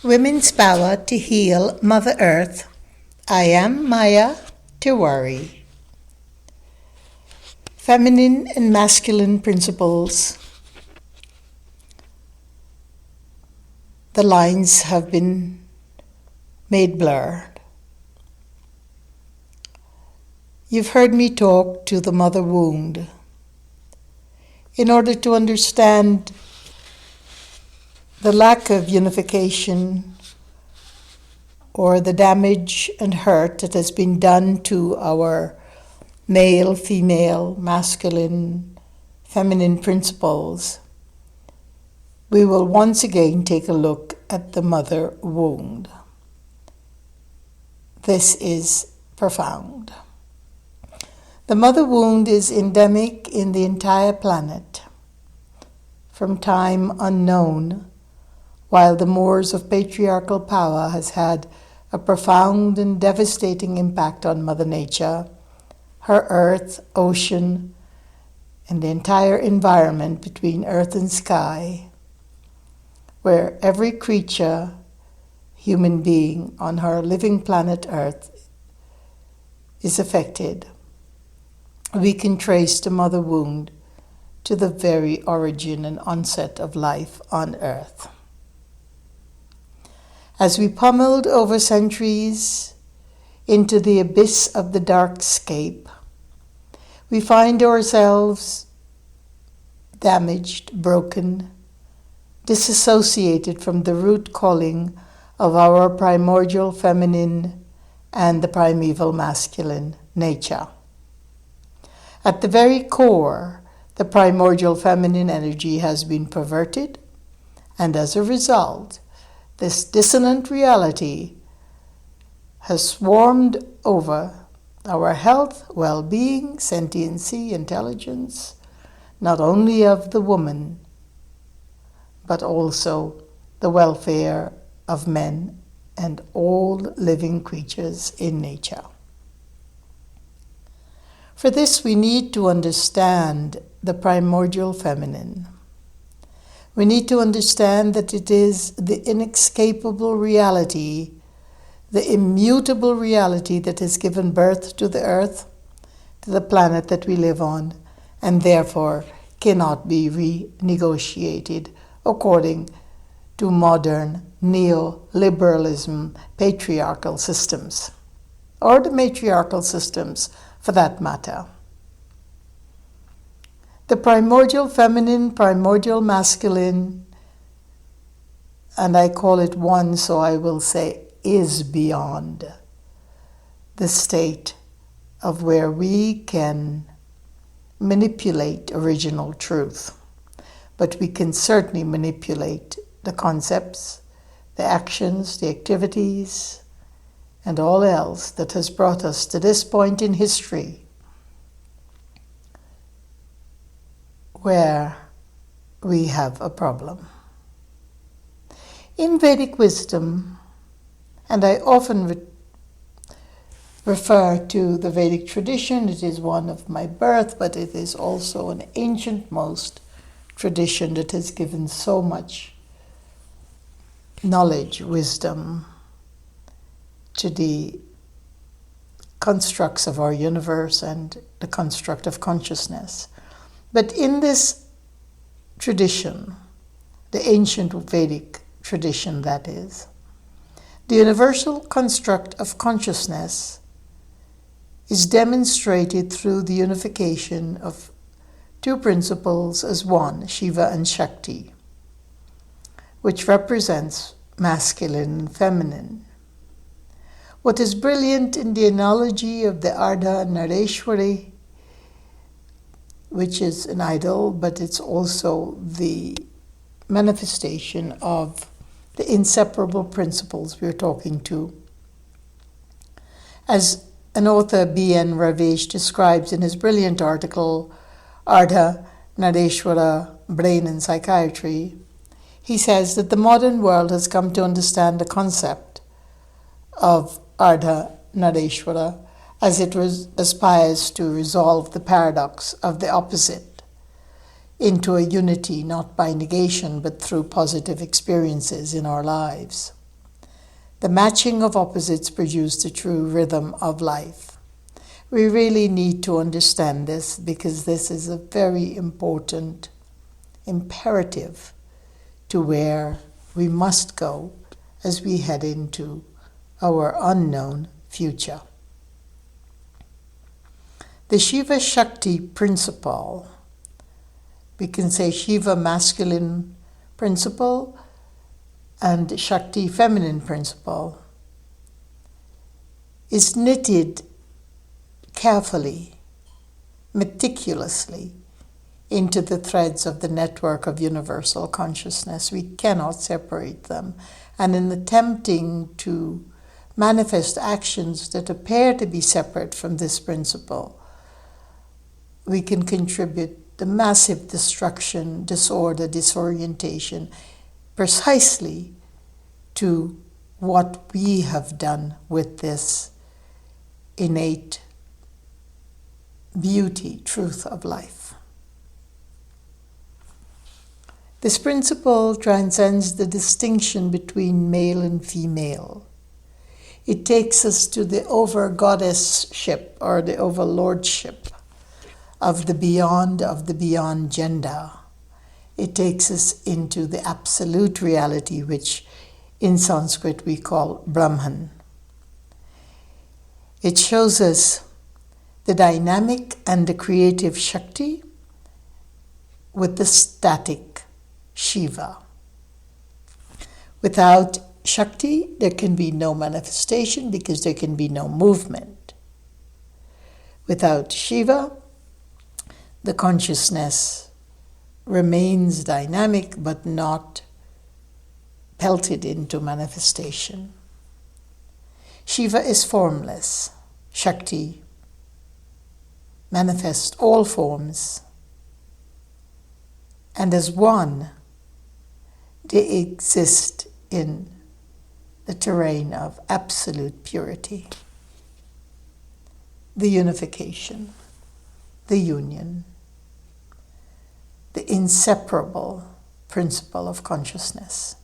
Women's Power to Heal Mother Earth. I am Maya Tiwari. Feminine and masculine principles. The lines have been made blurred. You've heard me talk to the mother wound. In order to understand the lack of unification or the damage and hurt that has been done to our male, female, masculine, feminine principles, we will once again take a look at the mother wound. This is profound. The mother wound is endemic in the entire planet from time unknown, while the moors of patriarchal power has had a profound and devastating impact on Mother Nature, her earth, ocean, and the entire environment between earth and sky, where every creature, human being on her living planet Earth is affected. We can trace the mother wound to the very origin and onset of life on Earth. As we pummeled over centuries into the abyss of the darkscape, we find ourselves damaged, broken, disassociated from the root calling of our primordial feminine and the primeval masculine nature. At the very core, the primordial feminine energy has been perverted, and as a result, this dissonant reality has swarmed over our health, well-being, sentiency, intelligence, not only of the woman, but also the welfare of men and all living creatures in nature. For this, we need to understand the primordial feminine. We need to understand that it is the inescapable reality, the immutable reality that has given birth to the earth, to the planet that we live on, and therefore cannot be renegotiated according to modern neoliberalism, patriarchal systems, or the matriarchal systems for that matter. The primordial feminine, primordial masculine, and I call it one, so I will say is beyond the state of where we can manipulate original truth. But we can certainly manipulate the concepts, the actions, the activities, and all else that has brought us to this point in history where we have a problem. In Vedic wisdom, and I often refer to the Vedic tradition, it is one of my birth, but it is also an ancient-most tradition that has given so much knowledge, wisdom to the constructs of our universe and the construct of consciousness. But in this tradition, the ancient Vedic tradition that is, the universal construct of consciousness is demonstrated through the unification of two principles as one, Shiva and Shakti, which represents masculine and feminine. What is brilliant in the analogy of the Ardha Nareshwari, which is an idol, but it's also the manifestation of the inseparable principles we're talking to. As an author, B.N. Ravesh, describes in his brilliant article, Ardha Nareshwara, Brain and Psychiatry, he says that the modern world has come to understand the concept of Ardha Nareshwara as it aspires to resolve the paradox of the opposite into a unity, not by negation, but through positive experiences in our lives. The matching of opposites produce the true rhythm of life. We really need to understand this because this is a very important imperative to where we must go as we head into our unknown future. The Shiva-Shakti principle, we can say Shiva masculine principle and Shakti feminine principle, is knitted carefully, meticulously into the threads of the network of universal consciousness. We cannot separate them. And in attempting to manifest actions that appear to be separate from this principle, we can contribute the massive destruction, disorder, disorientation, precisely to what we have done with this innate beauty, truth of life. This principle transcends the distinction between male and female. It takes us to the over-goddess-ship or the overlordship of the beyond gender. It takes us into the absolute reality, which in Sanskrit we call Brahman. It shows us the dynamic and the creative Shakti with the static Shiva. Without Shakti, there can be no manifestation because there can be no movement. Without Shiva, the consciousness remains dynamic but not pelted into manifestation. Shiva is formless. Shakti manifests all forms. And as one, they exist in the terrain of absolute purity. The unification, the union, the inseparable principle of consciousness.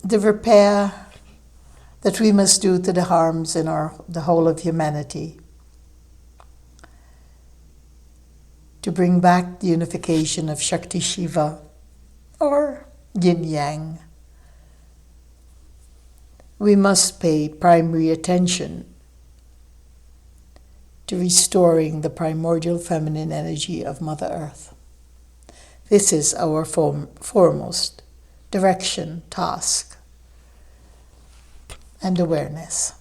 The repair that we must do to the harms in the whole of humanity, to bring back the unification of Shakti Shiva or Yin Yang. We must pay primary attention to restoring the primordial feminine energy of Mother Earth. This is our foremost direction, task, and awareness.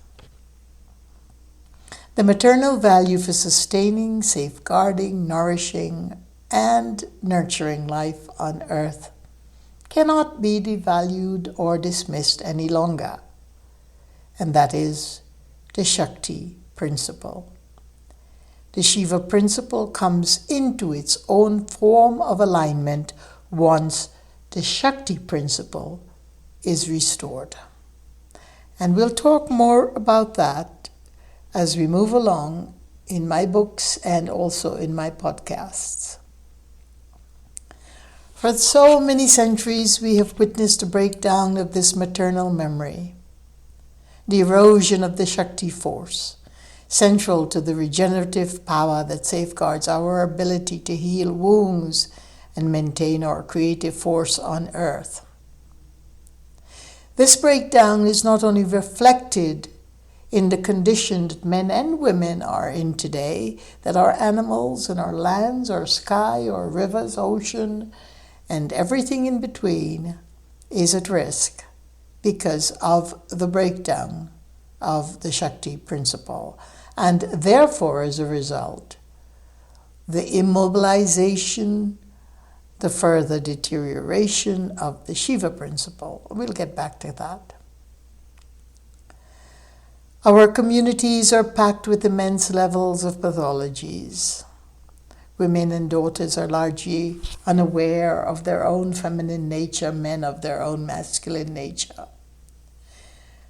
The maternal value for sustaining, safeguarding, nourishing, and nurturing life on earth cannot be devalued or dismissed any longer, and that is the Shakti principle. The Shiva principle comes into its own form of alignment once the Shakti principle is restored. And we'll talk more about that as we move along in my books and also in my podcasts. For so many centuries, we have witnessed a breakdown of this maternal memory, the erosion of the Shakti force, central to the regenerative power that safeguards our ability to heal wounds and maintain our creative force on earth. This breakdown is not only reflected in the condition that men and women are in today, that our animals and our lands, our sky, our rivers, ocean, and everything in between is at risk because of the breakdown of the Shakti principle. And therefore, as a result, the immobilization, the further deterioration of the Shiva principle. We'll get back to that. Our communities are packed with immense levels of pathologies. Women and daughters are largely unaware of their own feminine nature, men of their own masculine nature.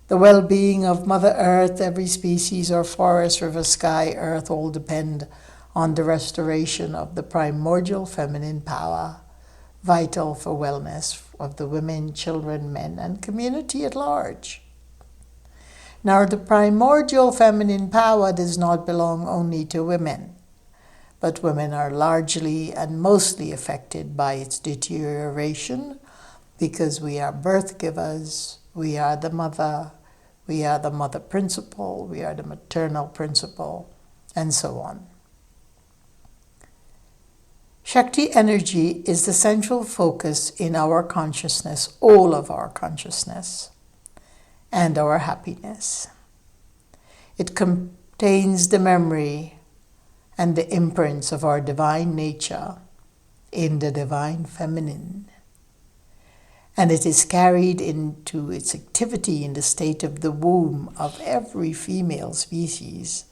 The well-being of Mother Earth, every species or forest, river, sky, earth all depend on the restoration of the primordial feminine power, vital for wellness of the women, children, men, and community at large. Now, the primordial feminine power does not belong only to women, but women are largely and mostly affected by its deterioration because we are birth givers, we are the mother principle, we are the maternal principle, and so on. Shakti energy is the central focus in our consciousness, all of our consciousness, and our happiness. It contains the memory and the imprints of our divine nature in the divine feminine. And it is carried into its activity in the state of the womb of every female species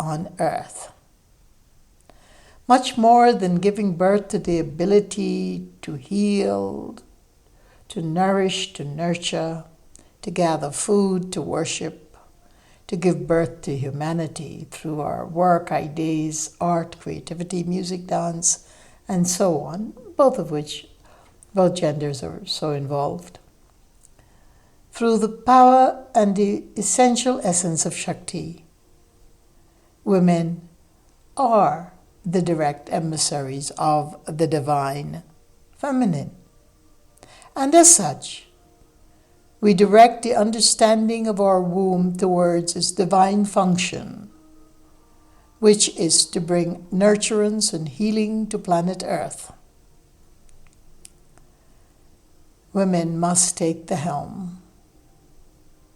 on earth. Much more than giving birth to the ability to heal, to nourish, to nurture, to gather food, to worship, to give birth to humanity through our work, ideas, art, creativity, music, dance, and so on, both genders are so involved. Through the power and the essential essence of Shakti, women are the direct emissaries of the divine feminine. And as such, we direct the understanding of our womb towards its divine function, which is to bring nurturance and healing to planet Earth. Women must take the helm,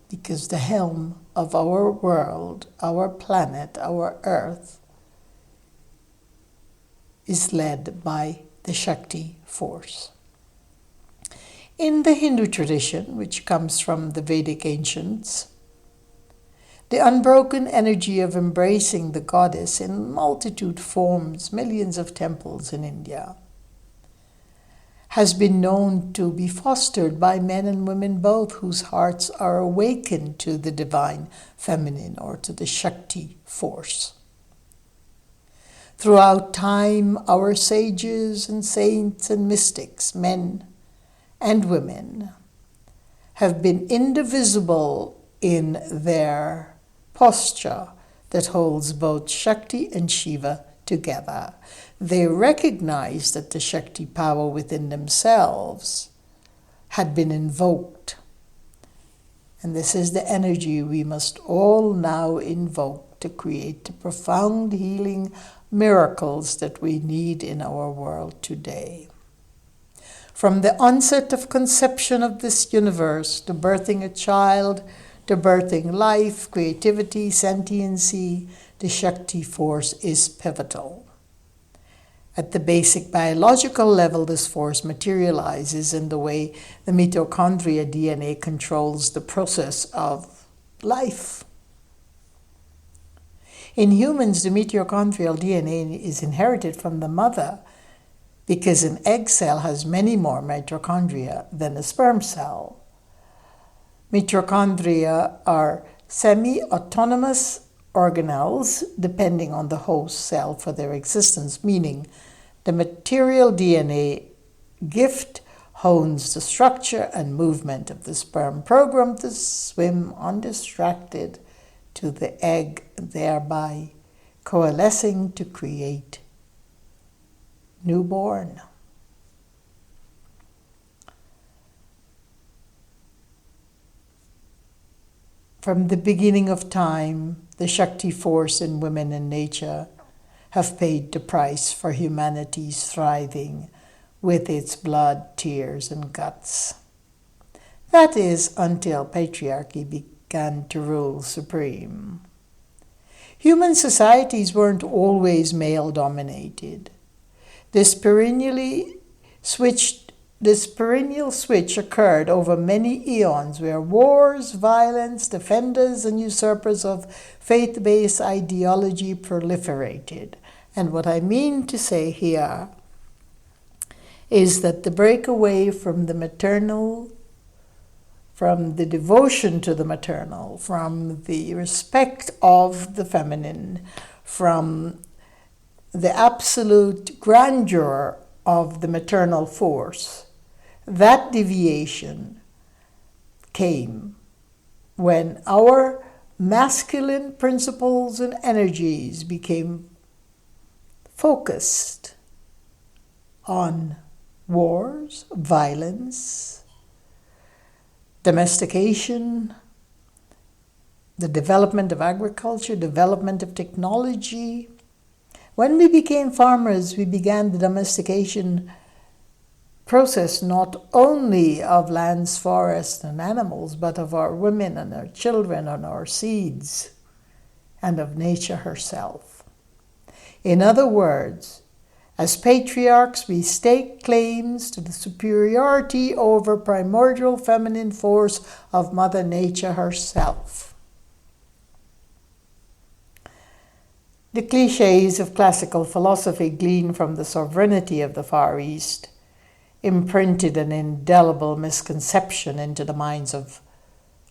because the helm of our world, our planet, our Earth, is led by the Shakti force. In the Hindu tradition, which comes from the Vedic ancients, the unbroken energy of embracing the goddess in multitude forms, millions of temples in India, has been known to be fostered by men and women both whose hearts are awakened to the divine feminine or to the Shakti force. Throughout time, our sages and saints and mystics, men and women, have been indivisible in their posture that holds both Shakti and Shiva together. They recognized that the Shakti power within themselves had been invoked. And this is the energy we must all now invoke to create the profound healing miracles that we need in our world today. From the onset of conception of this universe, to birthing a child, to birthing life, creativity, sentiency, the Shakti force is pivotal. At the basic biological level, this force materializes in the way the mitochondria DNA controls the process of life. In humans, the mitochondrial DNA is inherited from the mother because an egg cell has many more mitochondria than a sperm cell. Mitochondria are semi-autonomous organelles depending on the host cell for their existence, meaning the material DNA gift hones the structure and movement of the sperm, programmed to swim undistracted to the egg, thereby coalescing to create newborn. From the beginning of time, the Shakti force in women and nature have paid the price for humanity's thriving with its blood, tears, and guts. That is, until patriarchy began to rule supreme. Human societies weren't always male-dominated. This perennial switch occurred over many eons where wars, violence, defenders and usurpers of faith-based ideology proliferated. And what I mean to say here is that the breakaway from the maternal, from the devotion to the maternal, from the respect of the feminine, from the absolute grandeur of the maternal force, that deviation came when our masculine principles and energies became focused on wars, violence, domestication, the development of agriculture, development of technology. When we became farmers, we began the domestication process not only of lands, forests, and animals, but of our women and our children and our seeds, and of nature herself. In other words, as patriarchs, we stake claims to the superiority over primordial feminine force of Mother Nature herself. The cliches of classical philosophy gleaned from the sovereignty of the Far East imprinted an indelible misconception into the minds of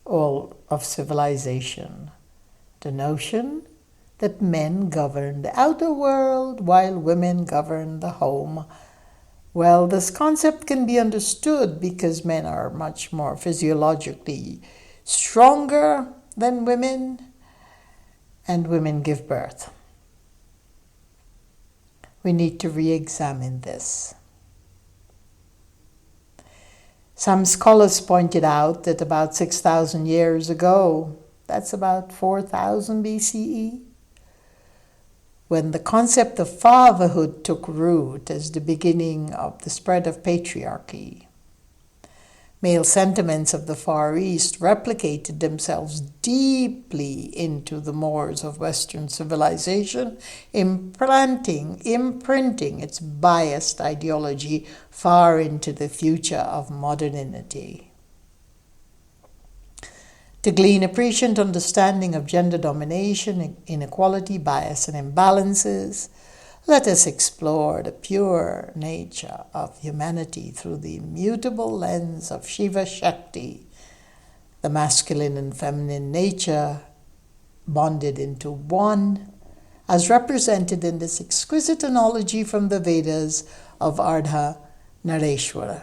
all of civilization. The notion that men govern the outer world while women govern the home. Well, this concept can be understood because men are much more physiologically stronger than women, and women give birth. We need to re-examine this. Some scholars pointed out that about 6,000 years ago, that's about 4,000 BCE, when the concept of fatherhood took root as the beginning of the spread of patriarchy, male sentiments of the Far East replicated themselves deeply into the mores of Western civilization, imprinting its biased ideology far into the future of modernity. To glean a prescient understanding of gender domination, inequality, bias, and imbalances, let us explore the pure nature of humanity through the immutable lens of Shiva-Shakti, the masculine and feminine nature bonded into one, as represented in this exquisite analogy from the Vedas of Ardha Nareshwara,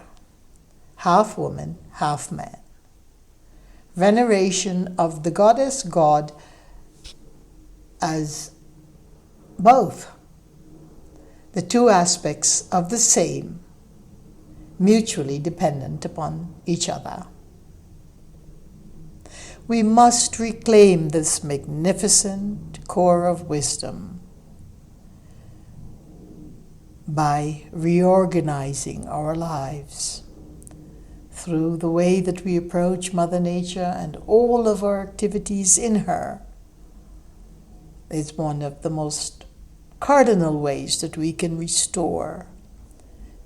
half woman, half man. Veneration of the goddess God as both, the two aspects of the same, mutually dependent upon each other. We must reclaim this magnificent core of wisdom by reorganizing our lives through the way that we approach Mother Nature, and all of our activities in her is one of the most cardinal ways that we can restore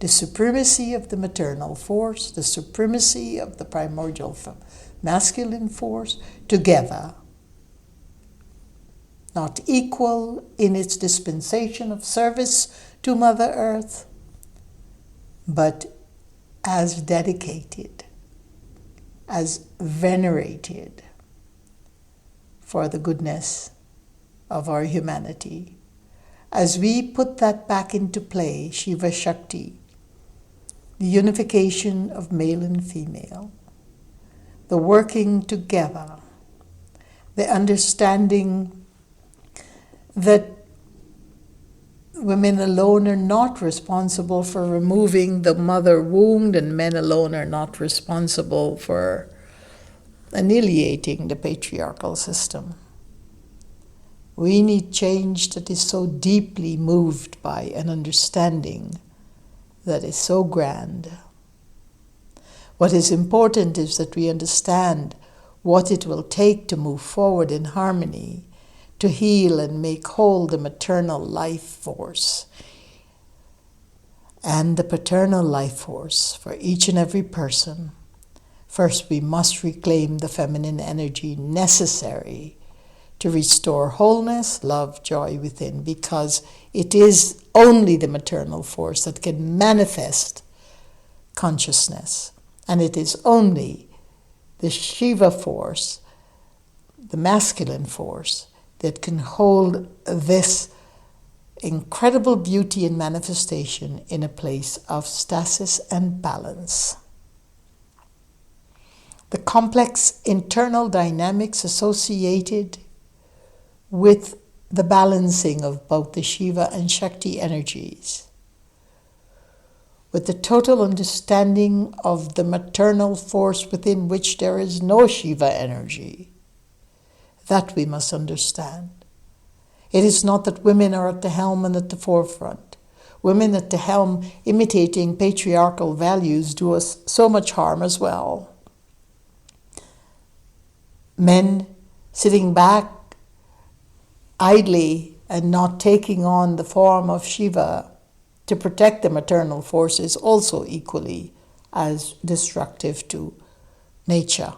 the supremacy of the maternal force, the supremacy of the primordial masculine force together, not equal in its dispensation of service to Mother Earth, but as dedicated, as venerated for the goodness of our humanity. As we put that back into play, Shiva-Shakti, the unification of male and female, the working together, the understanding that women alone are not responsible for removing the mother wound, and men alone are not responsible for annihilating the patriarchal system. We need change that is so deeply moved by an understanding that is so grand. What is important is that we understand what it will take to move forward in harmony, to heal and make whole the maternal life force and the paternal life force for each and every person. First, we must reclaim the feminine energy necessary to restore wholeness, love, joy within, because it is only the maternal force that can manifest consciousness. And it is only the Shiva force, the masculine force, that can hold this incredible beauty and manifestation in a place of stasis and balance. The complex internal dynamics associated with the balancing of both the Shiva and Shakti energies, with the total understanding of the maternal force within which there is no Shiva energy. That we must understand. It is not that women are at the helm and at the forefront. Women at the helm imitating patriarchal values do us so much harm as well. Men sitting back idly and not taking on the form of Shiva to protect the maternal force is also equally as destructive to nature,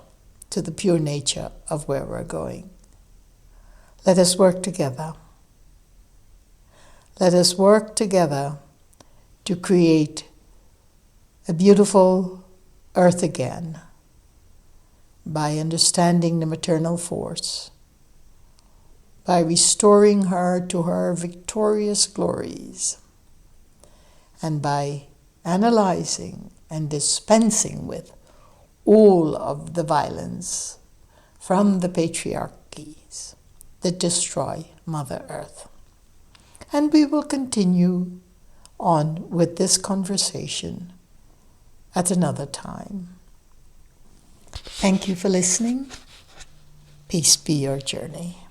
to the pure nature of where we're going. Let us work together. Let us work together to create a beautiful earth again by understanding the maternal force, by restoring her to her victorious glories, and by analyzing and dispensing with all of the violence from the patriarchies that destroy Mother Earth. And we will continue on with this conversation at another time. Thank you for listening. Peace be your journey.